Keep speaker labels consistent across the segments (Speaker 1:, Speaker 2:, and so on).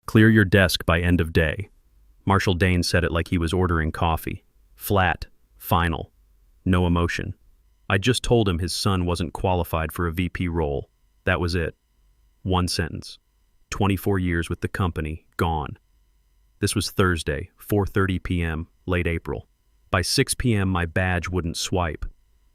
Speaker 1: Clear your desk by end of day. Marshall Dane said it like he was ordering coffee. Flat, final, no emotion. I just told him his son wasn't qualified for a VP role. That was it. One sentence. 24 years with the company, gone. This was Thursday, 4:30 p.m., late April. By 6 p.m. my badge wouldn't swipe.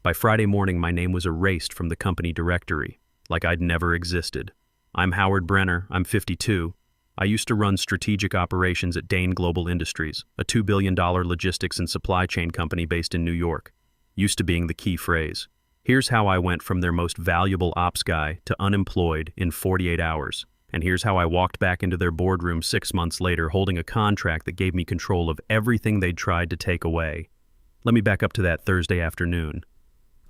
Speaker 1: By Friday morning my name was erased from the company directory, like I'd never existed. I'm Howard Brenner, I'm 52. I used to run strategic operations at Dane Global Industries, a $2 billion logistics and supply chain company based in New York. Used to being the key phrase. Here's how I went from their most valuable ops guy to unemployed in 48 hours. And here's how I walked back into their boardroom 6 months later holding a contract that gave me control of everything they'd tried to take away. Let me back up to that Thursday afternoon.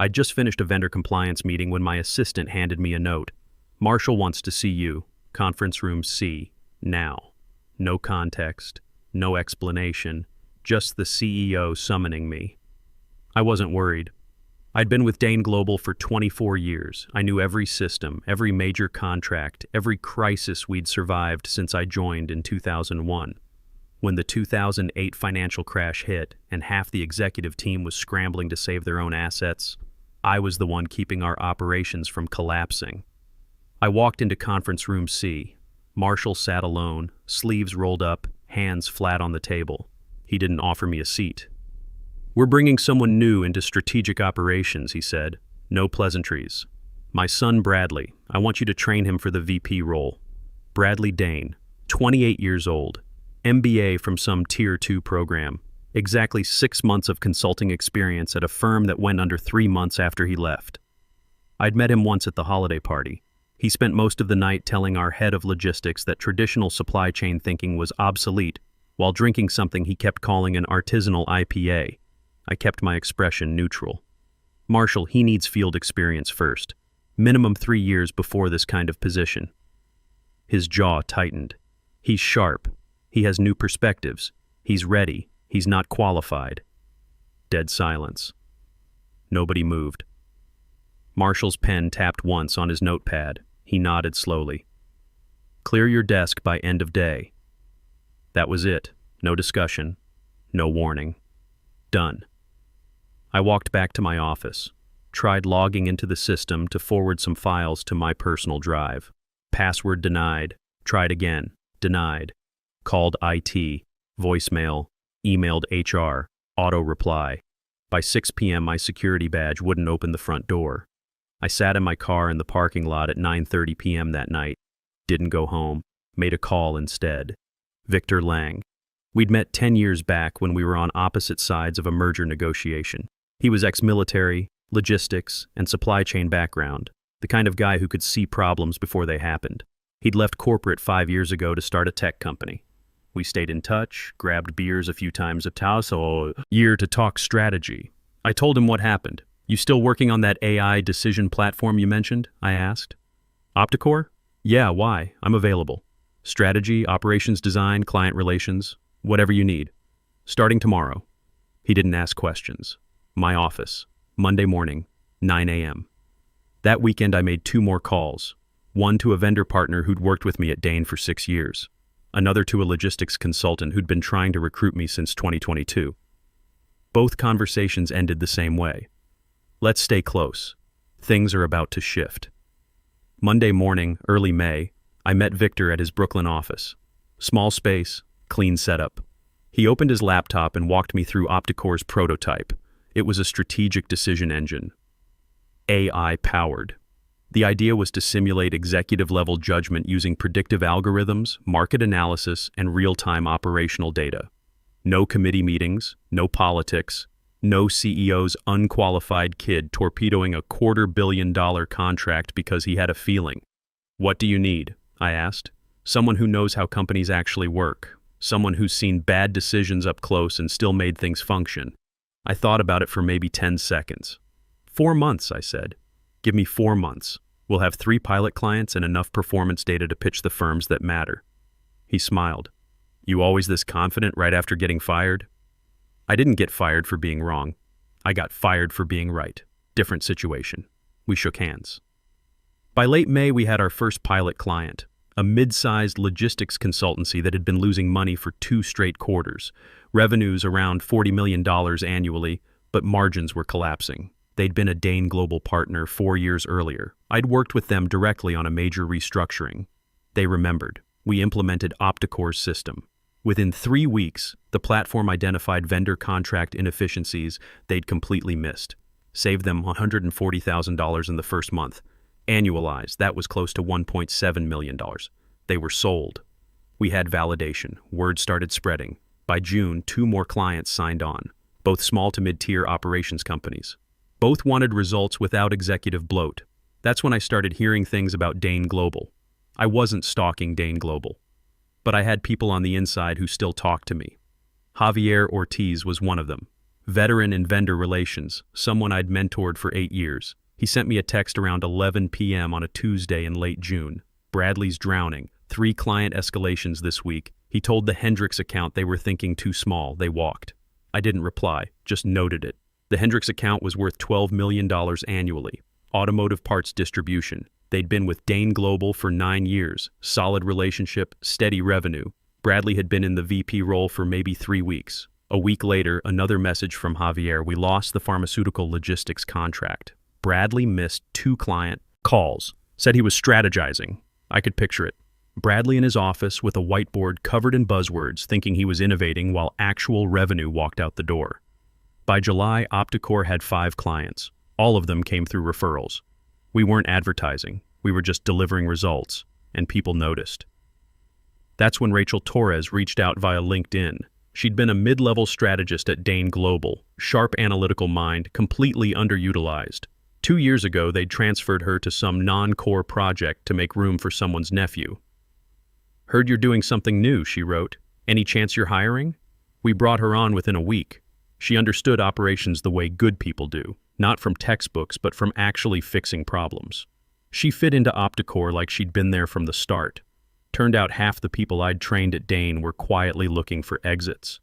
Speaker 1: I'd just finished a vendor compliance meeting when my assistant handed me a note. Marshall wants to see you. Conference room C. Now. No context, no explanation, just the CEO summoning me. I wasn't worried. I'd been with Dane Global for 24 years. I knew every system, every major contract, every crisis we'd survived since I joined in 2001. When the 2008 financial crash hit and half the executive team was scrambling to save their own assets, I was the one keeping our operations from collapsing. I walked into conference room C. Marshall sat alone, sleeves rolled up, hands flat on the table. He didn't offer me a seat. We're bringing someone new into strategic operations, he said. No pleasantries. My son Bradley, I want you to train him for the VP role. Bradley Dane, 28 years old, MBA from some Tier 2 program, exactly 6 months of consulting experience at a firm that went under 3 months after he left. I'd met him once at the holiday party. He spent most of the night telling our head of logistics that traditional supply chain thinking was obsolete, while drinking something he kept calling an artisanal IPA. I kept my expression neutral. Marshall, he needs field experience first. Minimum 3 years before this kind of position. His jaw tightened. He's sharp. He has new perspectives. He's ready. He's not qualified. Dead silence. Nobody moved. Marshall's pen tapped once on his notepad. He nodded slowly. Clear your desk by end of day. That was it. No discussion. No warning. Done. I walked back to my office, tried logging into the system to forward some files to my personal drive. Password denied. Tried again. Denied. Called IT. Voicemail. Emailed HR. Auto reply. By 6 p.m. my security badge wouldn't open the front door. I sat in my car in the parking lot at 9:30 p.m. that night. Didn't go home. Made a call instead. Victor Lang. We'd met 10 years back when we were on opposite sides of a merger negotiation. He was ex-military, logistics, and supply chain background, the kind of guy who could see problems before they happened. He'd left corporate 5 years ago to start a tech company. We stayed in touch, grabbed beers a few times a year to talk strategy. I told him what happened. You still working on that AI decision platform you mentioned? I asked. Opticore? Yeah, why? I'm available. Strategy, operations design, client relations, whatever you need. Starting tomorrow. He didn't ask questions. My office, Monday morning, 9 a.m. That weekend I made 2 more calls. One to a vendor partner who'd worked with me at Dane for 6 years. Another to a logistics consultant who'd been trying to recruit me since 2022. Both conversations ended the same way. Let's stay close. Things are about to shift. Monday morning, early May, I met Victor at his Brooklyn office. Small space, clean setup. He opened his laptop and walked me through Opticore's prototype. It was a strategic decision engine. AI-powered. The idea was to simulate executive-level judgment using predictive algorithms, market analysis, and real-time operational data. No committee meetings, no politics, no CEO's unqualified kid torpedoing a $250 million contract because he had a feeling. What do you need? I asked. Someone who knows how companies actually work. Someone who's seen bad decisions up close and still made things function. I thought about it for maybe 10 seconds. 4 months, I said. Give me 4 months. We'll have 3 pilot clients and enough performance data to pitch the firms that matter. He smiled. You always this confident right after getting fired? I didn't get fired for being wrong. I got fired for being right. Different situation. We shook hands. By late May, we had our first pilot client, a mid-sized logistics consultancy that had been losing money for 2 straight quarters, revenues around $40 million annually, but margins were collapsing. They'd been a Dane Global partner 4 years earlier. I'd worked with them directly on a major restructuring. They remembered. We implemented Opticore's system. Within 3 weeks, the platform identified vendor contract inefficiencies they'd completely missed. Saved them $140,000 in the first month. Annualized, that was close to $1.7 million. They were sold. We had validation. Word started spreading. By June, 2 more clients signed on, both small to mid-tier operations companies. Both wanted results without executive bloat. That's when I started hearing things about Dane Global. I wasn't stalking Dane Global, but I had people on the inside who still talked to me. Javier Ortiz was one of them. Veteran in vendor relations, someone I'd mentored for 8 years. He sent me a text around 11 p.m. on a Tuesday in late June. Bradley's drowning. 3 client escalations this week. He told the Hendricks account they were thinking too small. They walked. I didn't reply, just noted it. The Hendricks account was worth $12 million annually. Automotive parts distribution. They'd been with Dane Global for 9 years. Solid relationship, steady revenue. Bradley had been in the VP role for maybe 3 weeks. A week later, another message from Javier. We lost the pharmaceutical logistics contract. Bradley missed 2 client calls. Said he was strategizing. I could picture it. Bradley in his office with a whiteboard covered in buzzwords, thinking he was innovating while actual revenue walked out the door. By July, Opticore had 5 clients. All of them came through referrals. We weren't advertising. We were just delivering results, and people noticed. That's when Rachel Torres reached out via LinkedIn. She'd been a mid-level strategist at Dane Global, sharp analytical mind, completely underutilized. 2 years ago, they'd transferred her to some non-core project to make room for someone's nephew. Heard you're doing something new, she wrote. Any chance you're hiring? We brought her on within a week. She understood operations the way good people do, not from textbooks, but from actually fixing problems. She fit into Opticore like she'd been there from the start. Turned out half the people I'd trained at Dane were quietly looking for exits.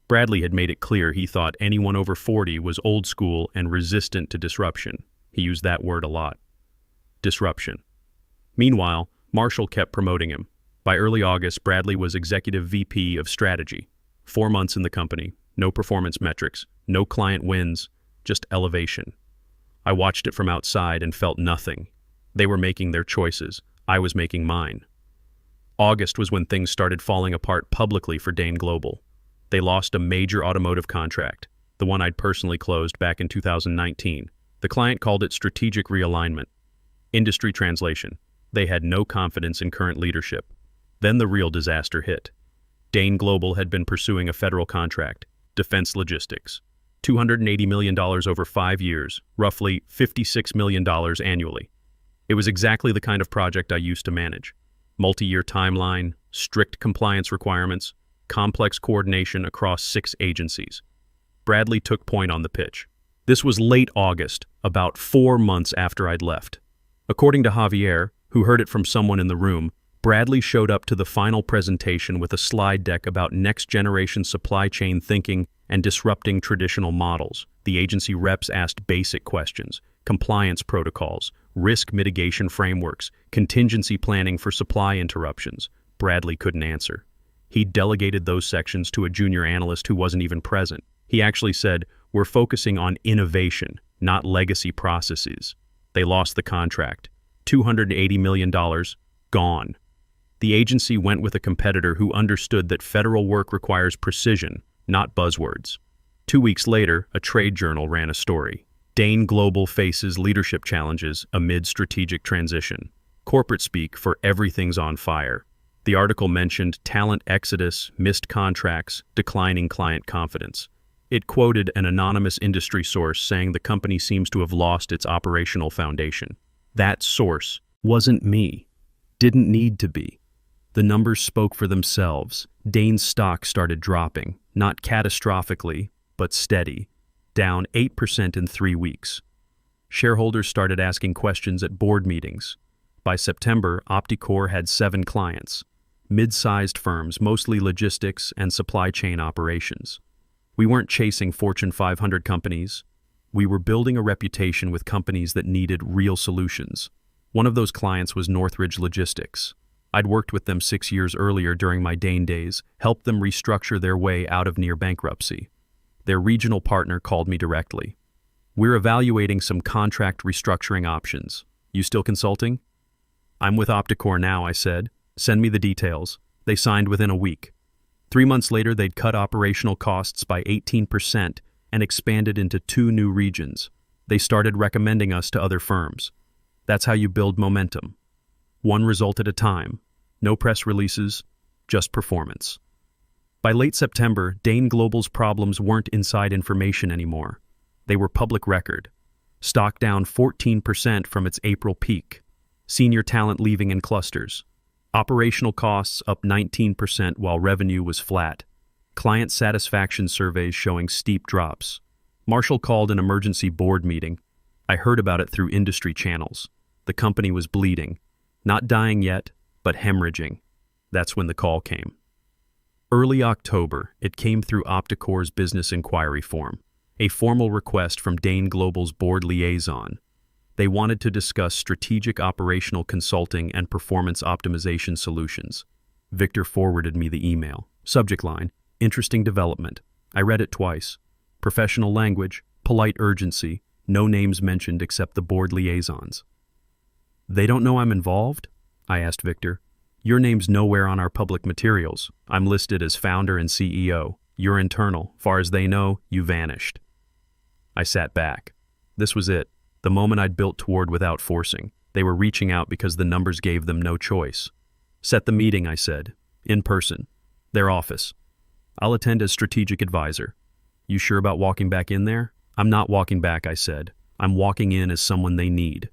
Speaker 1: Bradley had made it clear he thought anyone over 40 was old school and resistant to disruption. He used that word a lot. Disruption. Meanwhile, Marshall kept promoting him. By early August, Bradley was Executive VP of Strategy. 4 months in the company, no performance metrics, no client wins, just elevation. I watched it from outside and felt nothing. They were making their choices. I was making mine. August was when things started falling apart publicly for Dane Global. They lost a major automotive contract, the one I'd personally closed back in 2019. The client called it strategic realignment. Industry translation. They had no confidence in current leadership. Then the real disaster hit. Dane Global had been pursuing a federal contract, defense logistics. $280 million over 5 years, roughly $56 million annually. It was exactly the kind of project I used to manage. Multi-year timeline, strict compliance requirements, complex coordination across 6 agencies. Bradley took point on the pitch. This was late August, about 4 months after I'd left. According to Javier, who heard it from someone in the room, Bradley showed up to the final presentation with a slide deck about next-generation supply chain thinking and disrupting traditional models. The agency reps asked basic questions: compliance protocols, risk mitigation frameworks, contingency planning for supply interruptions. Bradley couldn't answer. He delegated those sections to a junior analyst who wasn't even present. He actually said, "We're focusing on innovation, not legacy processes." They lost the contract. $280 million, gone. The agency went with a competitor who understood that federal work requires precision, not buzzwords. 2 weeks later, a trade journal ran a story. Dane Global faces leadership challenges amid strategic transition. Corporate speak for everything's on fire. The article mentioned talent exodus, missed contracts, declining client confidence. It quoted an anonymous industry source saying the company seems to have lost its operational foundation. That source wasn't me. Didn't need to be. The numbers spoke for themselves. Dane's stock started dropping, not catastrophically, but steady, down 8% in 3 weeks. Shareholders started asking questions at board meetings. By September, Opticore had 7 clients, mid-sized firms, mostly logistics and supply chain operations. We weren't chasing Fortune 500 companies. We were building a reputation with companies that needed real solutions. One of those clients was Northridge Logistics. I'd worked with them 6 years earlier during my Dane days, helped them restructure their way out of near bankruptcy. Their regional partner called me directly. We're evaluating some contract restructuring options. You still consulting? I'm with Opticore now, I said. Send me the details. They signed within a week. 3 months later, they'd cut operational costs by 18% and expanded into 2 new regions. They started recommending us to other firms. That's how you build momentum. One result at a time. No press releases, just performance. By late September, Dane Global's problems weren't inside information anymore. They were public record. Stock down 14% from its April peak. Senior talent leaving in clusters. Operational costs up 19% while revenue was flat. Client satisfaction surveys showing steep drops. Marshall called an emergency board meeting. I heard about it through industry channels. The company was bleeding. Not dying yet, but hemorrhaging. That's when the call came. Early October, it came through Opticore's business inquiry form, a formal request from Dane Global's board liaison. They wanted to discuss strategic operational consulting and performance optimization solutions. Victor forwarded me the email. Subject line, interesting development. I read it twice. Professional language, polite urgency, no names mentioned except the board liaisons. They don't know I'm involved? I asked Victor. Your name's nowhere on our public materials. I'm listed as founder and CEO. You're internal. Far as they know, you vanished. I sat back. This was it. The moment I'd built toward without forcing. They were reaching out because the numbers gave them no choice. Set the meeting, I said. In person. Their office. I'll attend as strategic advisor. You sure about walking back in there? I'm not walking back, I said. I'm walking in as someone they need.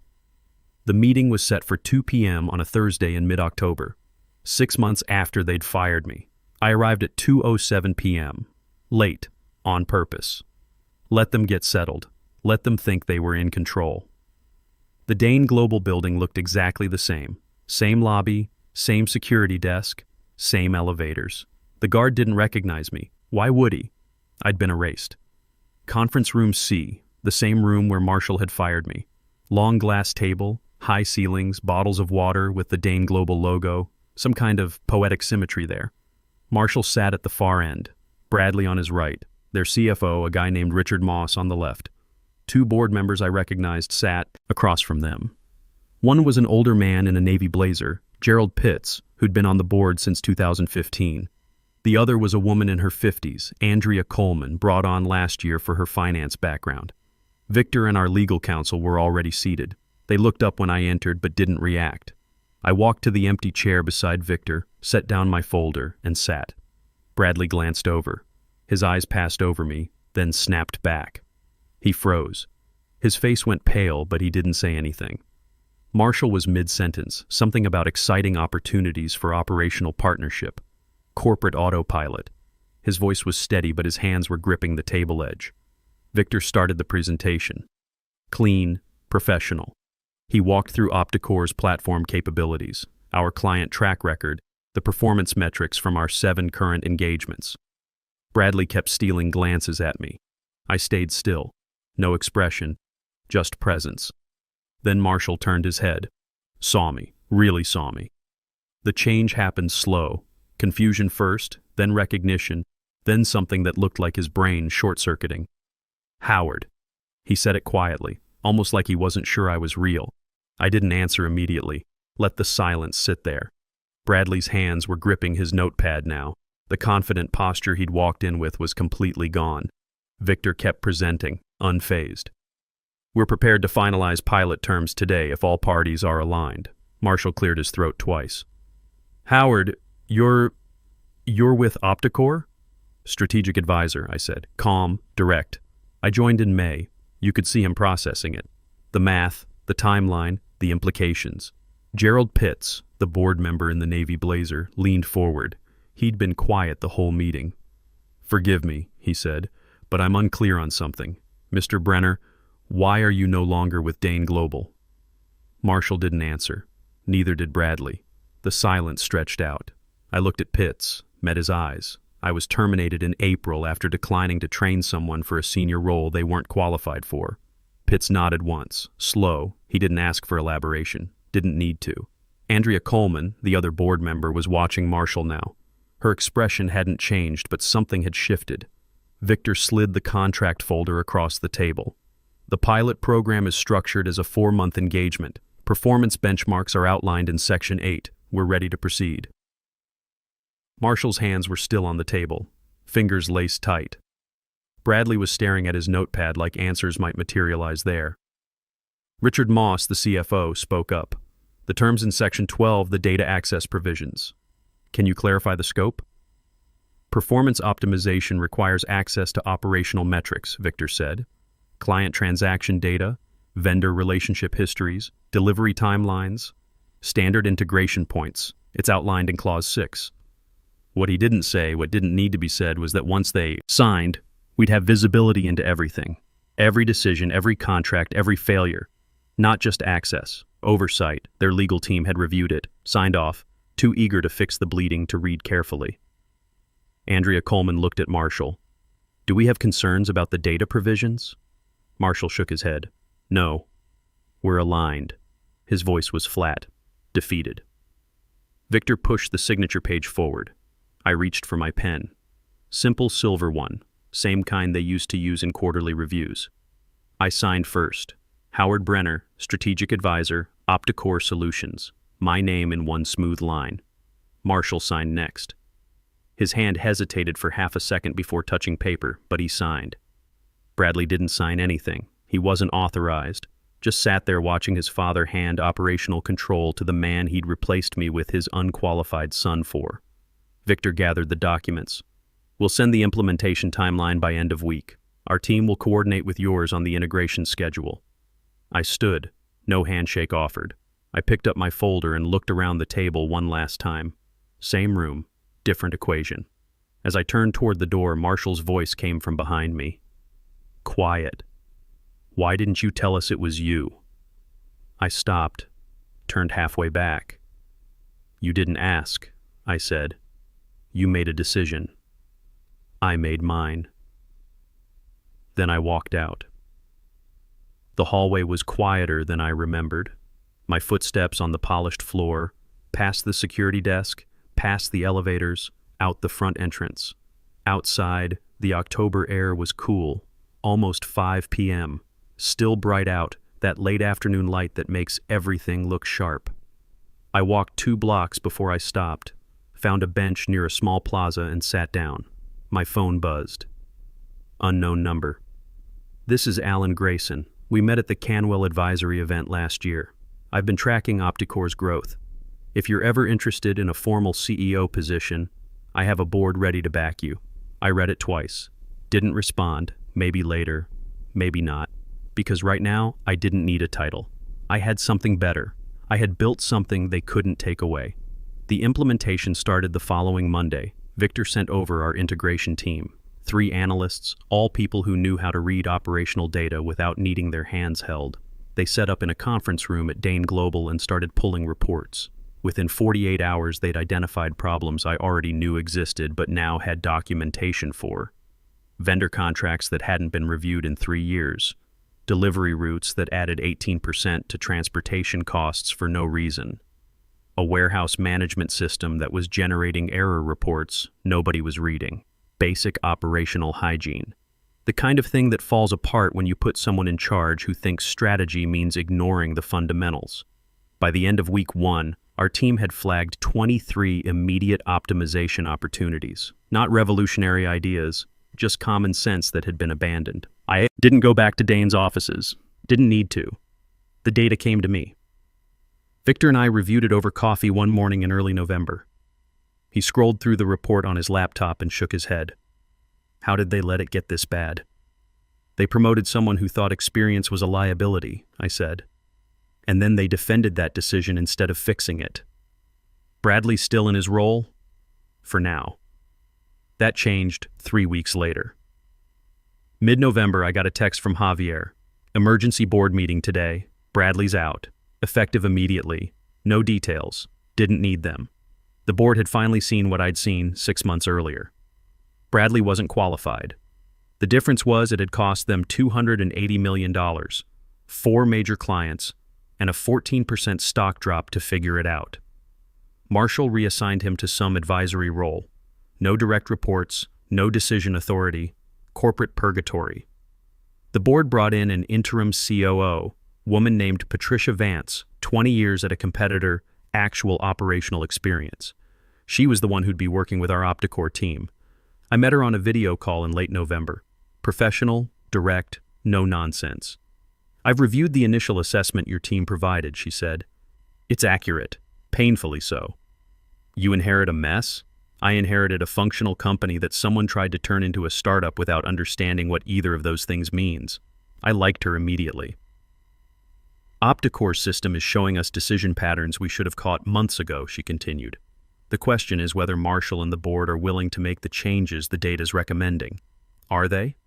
Speaker 1: The meeting was set for 2 p.m. on a Thursday in mid-October, 6 months after they'd fired me. I arrived at 2:07 p.m. Late, on purpose. Let them get settled. Let them think they were in control. The Dane Global building looked exactly the same. Same lobby, same security desk, same elevators. The guard didn't recognize me. Why would he? I'd been erased. Conference room C, the same room where Marshall had fired me. Long glass table, high ceilings, bottles of water with the Dane Global logo, some kind of poetic symmetry there. Marshall sat at the far end, Bradley on his right, their CFO, a guy named Richard Moss, on the left. 2 board members I recognized sat across from them. One was an older man in a navy blazer, Gerald Pitts, who'd been on the board since 2015. The other was a woman in her 50s, Andrea Coleman, brought on last year for her finance background. Victor and our legal counsel were already seated. They looked up when I entered but didn't react. I walked to the empty chair beside Victor, set down my folder, and sat. Bradley glanced over. His eyes passed over me, then snapped back. He froze. His face went pale, but he didn't say anything. Marshall was mid-sentence, something about exciting opportunities for operational partnership. Corporate autopilot. His voice was steady, but his hands were gripping the table edge. Victor started the presentation. Clean, professional. He walked through Opticore's platform capabilities, our client track record, the performance metrics from our 7 current engagements. Bradley kept stealing glances at me. I stayed still. No expression, just presence. Then Marshall turned his head. Saw me, really saw me. The change happened slow. Confusion first, then recognition, then something that looked like his brain short-circuiting. Howard. He said it quietly, almost like he wasn't sure I was real. I didn't answer immediately. Let the silence sit there. Bradley's hands were gripping his notepad now. The confident posture he'd walked in with was completely gone. Victor kept presenting, unfazed. We're prepared to finalize pilot terms today if all parties are aligned. Marshall cleared his throat twice. Howard, you're with Opticore? Strategic advisor, I said. Calm, direct. I joined in May. You could see him processing it. The math, the timeline, the implications. Gerald Pitts, the board member in the navy blazer, leaned forward. He'd been quiet the whole meeting. Forgive me, he said, but I'm unclear on something. Mr. Brenner, why are you no longer with Dane Global? Marshall didn't answer. Neither did Bradley. The silence stretched out. I looked at Pitts, met his eyes. I was terminated in April after declining to train someone for a senior role they weren't qualified for. Pitts nodded once, slow. He didn't ask for elaboration, didn't need to. Andrea Coleman, the other board member, was watching Marshall now. Her expression hadn't changed, but something had shifted. Victor slid the contract folder across the table. The pilot program is structured as a 4-month engagement. Performance benchmarks are outlined in Section 8. We're ready to proceed. Marshall's hands were still on the table, fingers laced tight. Bradley was staring at his notepad like answers might materialize there. Richard Moss, the CFO, spoke up. The terms in Section 12, the data access provisions. Can you clarify the scope? Performance optimization requires access to operational metrics, Victor said. Client transaction data, vendor relationship histories, delivery timelines, standard integration points. It's outlined in Clause 6. What he didn't say, what didn't need to be said, was that once they signed, we'd have visibility into everything. Every decision, every contract, every failure. Not just access, oversight. Their legal team had reviewed it, signed off, too eager to fix the bleeding to read carefully. Andrea Coleman looked at Marshall. Do we have concerns about the data provisions? Marshall shook his head. No. We're aligned. His voice was flat, defeated. Victor pushed the signature page forward. I reached for my pen. Simple silver one, same kind they used to use in quarterly reviews. I signed first. Howard Brenner, Strategic Advisor, Opticore Solutions. My name in one smooth line. Marshall signed next. His hand hesitated for half a second before touching paper, but he signed. Bradley didn't sign anything. He wasn't authorized. Just sat there watching his father hand operational control to the man he'd replaced me with his unqualified son for. Victor gathered the documents. We'll send the implementation timeline by end of week. Our team will coordinate with yours on the integration schedule. I stood. No handshake offered. I picked up my folder and looked around the table one last time. Same room, different equation. As I turned toward the door, Marshall's voice came from behind me. Quiet. Why didn't you tell us it was you? I stopped, turned halfway back. You didn't ask, I said. You made a decision. I made mine. Then I walked out. The hallway was quieter than I remembered. My footsteps on the polished floor, past the security desk, past the elevators, out the front entrance. Outside, the October air was cool, almost 5 p.m., still bright out, that late afternoon light that makes everything look sharp. I walked 2 blocks before I stopped, found a bench near a small plaza and sat down. My phone buzzed. Unknown number. This is Alan Grayson. We met at the Canwell Advisory event last year. I've been tracking Opticore's growth. If you're ever interested in a formal CEO position, I have a board ready to back you. I read it twice. Didn't respond. Maybe later. Maybe not. Because right now, I didn't need a title. I had something better. I had built something they couldn't take away. The implementation started the following Monday. Victor sent over our integration team. 3 analysts, all people who knew how to read operational data without needing their hands held. They set up in a conference room at Dane Global and started pulling reports. Within 48 hours, they'd identified problems I already knew existed but now had documentation for. Vendor contracts that hadn't been reviewed in 3 years. Delivery routes that added 18% to transportation costs for no reason. A warehouse management system that was generating error reports nobody was reading. Basic operational hygiene. The kind of thing that falls apart when you put someone in charge who thinks strategy means ignoring the fundamentals. By the end of week 1, our team had flagged 23 immediate optimization opportunities. Not revolutionary ideas, just common sense that had been abandoned. I didn't go back to Dane's offices. Didn't need to. The data came to me. Victor and I reviewed it over coffee one morning in early November. He scrolled through the report on his laptop and shook his head. How did they let it get this bad? They promoted someone who thought experience was a liability, I said. And then they defended that decision instead of fixing it. Bradley's still in his role? For now. That changed 3 weeks later. Mid-November, I got a text from Javier. Emergency board meeting today. Bradley's out. Effective immediately. No details. Didn't need them. The board had finally seen what I'd seen 6 months earlier. Bradley wasn't qualified. The difference was it had cost them $280 million, 4 major clients, and a 14% stock drop to figure it out. Marshall reassigned him to some advisory role. No direct reports, no decision authority, corporate purgatory. The board brought in an interim COO, woman named Patricia Vance, 20 years at a competitor, actual operational experience. She was the one who'd be working with our Opticore team. I met her on a video call in late November. Professional, direct, no nonsense. "I've reviewed the initial assessment your team provided," she said. "It's accurate, painfully so." "You inherit a mess?" "I inherited a functional company that someone tried to turn into a startup without understanding what either of those things means." I liked her immediately. "Opticore's system is showing us decision patterns we should have caught months ago," she continued. "The question is whether Marshall and the board are willing to make the changes the data's recommending." "Are they?"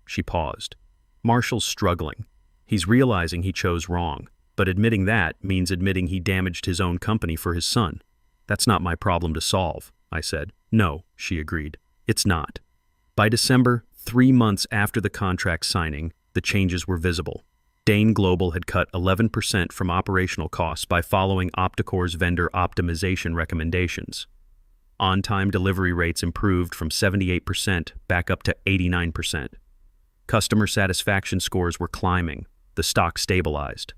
Speaker 1: She paused. "Marshall's struggling. He's realizing he chose wrong, but admitting that means admitting he damaged his own company for his son. That's not my problem to solve," I said. "No," she agreed. "It's not." By December, 3 months after the contract signing, the changes were visible. Dane Global had cut 11% from operational costs by following Opticore's vendor optimization recommendations. On-time delivery rates improved from 78% back up to 89%. Customer satisfaction scores were climbing. The stock stabilized.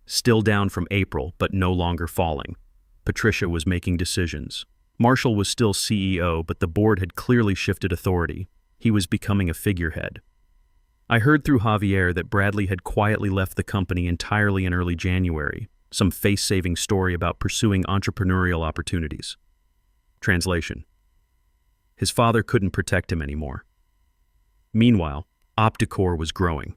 Speaker 1: Still down from April, but no longer falling. Patricia was making decisions. Marshall was still CEO, but the board had clearly shifted authority. He was becoming a figurehead. I heard through Javier that Bradley had quietly left the company entirely in early January, some face-saving story about pursuing entrepreneurial opportunities. Translation: his father couldn't protect him anymore. Meanwhile, Opticore was growing.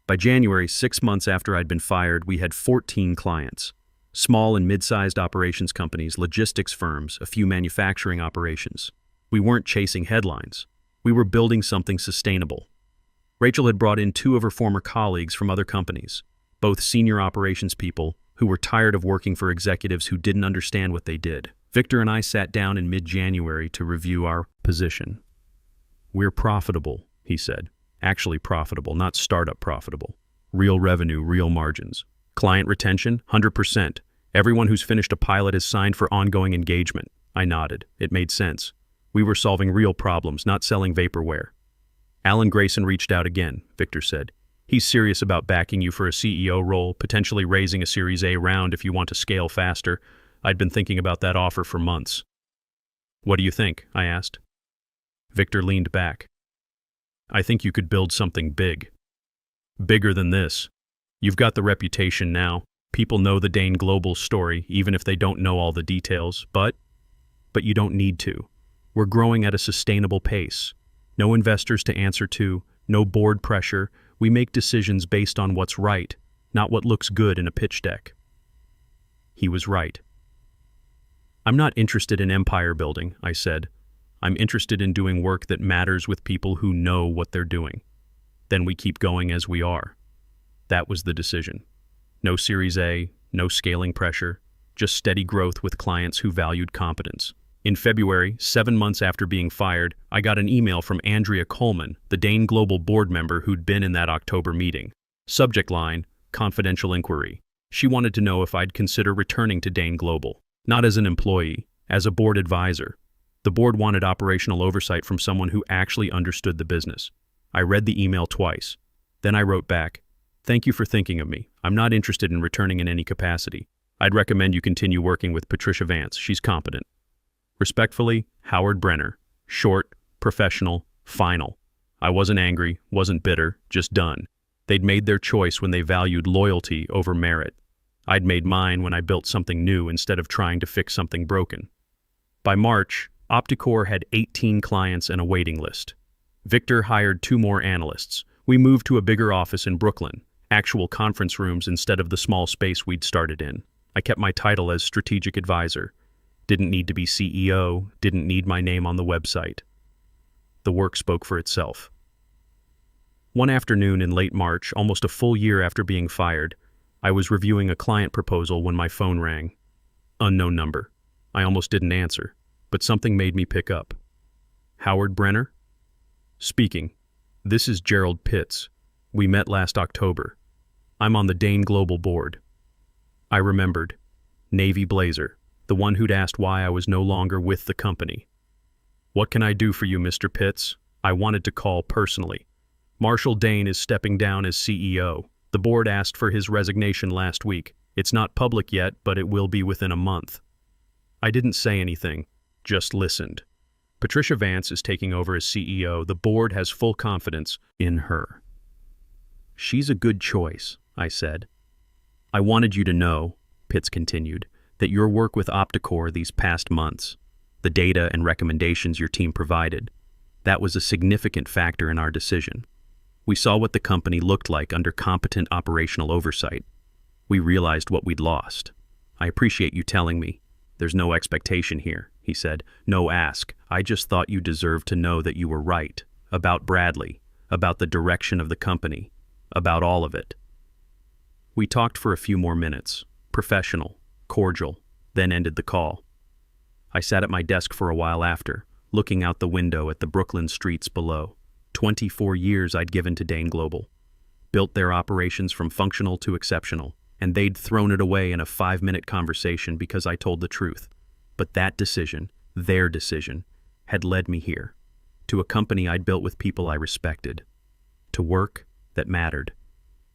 Speaker 1: By January, 6 months after I'd been fired, we had 14 clients. Small and mid-sized operations companies, logistics firms, a few manufacturing operations. We weren't chasing headlines. We were building something sustainable. Rachel had brought in 2 of her former colleagues from other companies, both senior operations people who were tired of working for executives who didn't understand what they did. Victor and I sat down in mid-January to review our position. "We're profitable," he said. "Actually profitable, not startup profitable. Real revenue, real margins. Client retention, 100%. Everyone who's finished a pilot has signed for ongoing engagement." I nodded. It made sense. We were solving real problems, not selling vaporware. "Alan Grayson reached out again," Victor said. "He's serious about backing you for a CEO role, potentially raising a Series A round if you want to scale faster. I'd been thinking about that offer for months." "What do you think?" I asked. Victor leaned back. "I think you could build something big. Bigger than this. You've got the reputation now. People know the Dane Global story, even if they don't know all the details, but you don't need to. We're growing at a sustainable pace. No investors to answer to, no board pressure. We make decisions based on what's right, not what looks good in a pitch deck." He was right. "I'm not interested in empire building," I said. "I'm interested in doing work that matters with people who know what they're doing. Then we keep going as we are." That was the decision. No Series A, no scaling pressure, just steady growth with clients who valued competence. In February, 7 months after being fired, I got an email from Andrea Coleman, the Dane Global board member who'd been in that October meeting. Subject line, confidential inquiry. She wanted to know if I'd consider returning to Dane Global. Not as an employee, as a board advisor. The board wanted operational oversight from someone who actually understood the business. I read the email twice. Then I wrote back, "Thank you for thinking of me. I'm not interested in returning in any capacity. I'd recommend you continue working with Patricia Vance. She's competent. Respectfully, Howard Brenner. Short, professional, final." I wasn't angry, wasn't bitter, just done. They'd made their choice when they valued loyalty over merit. I'd made mine when I built something new instead of trying to fix something broken. By March, Opticore had 18 clients and a waiting list. Victor hired 2 more analysts. We moved to a bigger office in Brooklyn, actual conference rooms instead of the small space we'd started in. I kept my title as strategic advisor. Didn't need to be CEO, didn't need my name on the website. The work spoke for itself. One afternoon in late March, almost a full year after being fired, I was reviewing a client proposal when my phone rang. Unknown number. I almost didn't answer, but something made me pick up. "Howard Brenner?" "Speaking. This is Gerald Pitts. We met last October. I'm on the Dane Global board." I remembered. Navy blazer, the one who'd asked why I was no longer with the company. "What can I do for you, Mr. Pitts?" I wanted to call personally. "Marshall Dane is stepping down as CEO. The board asked for his resignation last week. It's not public yet, but it will be within a month." I didn't say anything, just listened. Patricia Vance is taking over as CEO. The board has full confidence in her. "She's a good choice," I said. "I wanted you to know," Pitts continued, "that your work with Opticore these past months, the data and recommendations your team provided, that was a significant factor in our decision. We saw what the company looked like under competent operational oversight. We realized what we'd lost. I appreciate you telling me. There's no expectation here," he said. "No ask. I just thought you deserved to know that you were right. About Bradley, about the direction of the company, about all of it." We talked for a few more minutes, professional, cordial, then ended the call. I sat at my desk for a while after, looking out the window at the Brooklyn streets below. 24 years I'd given to Dane Global. Built their operations from functional to exceptional, and they'd thrown it away in a 5-minute conversation because I told the truth. But that decision, their decision, had led me here, to a company I'd built with people I respected, to work that mattered,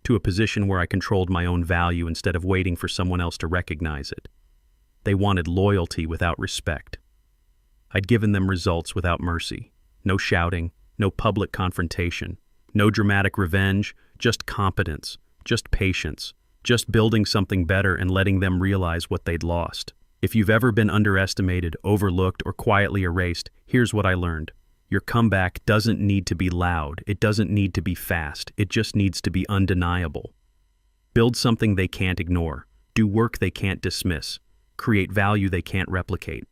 Speaker 1: to a position where I controlled my own value instead of waiting for someone else to recognize it. They wanted loyalty without respect. I'd given them results without mercy. No shouting, no public confrontation, no dramatic revenge, just competence, just patience, just building something better and letting them realize what they'd lost. If you've ever been underestimated, overlooked, or quietly erased, here's what I learned. Your comeback doesn't need to be loud. It doesn't need to be fast. It just needs to be undeniable. Build something they can't ignore. Do work they can't dismiss. Create value they can't replicate.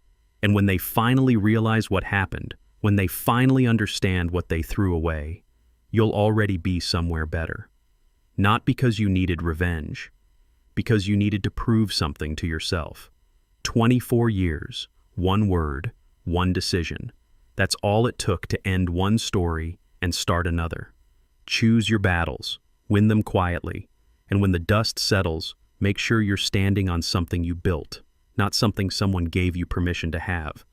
Speaker 1: And when they finally realize what happened, when they finally understand what they threw away, you'll already be somewhere better. Not because you needed revenge, because you needed to prove something to yourself. 24 years, one word, one decision. That's all it took to end one story and start another. Choose your battles, win them quietly, and when the dust settles, make sure you're standing on something you built, not something someone gave you permission to have.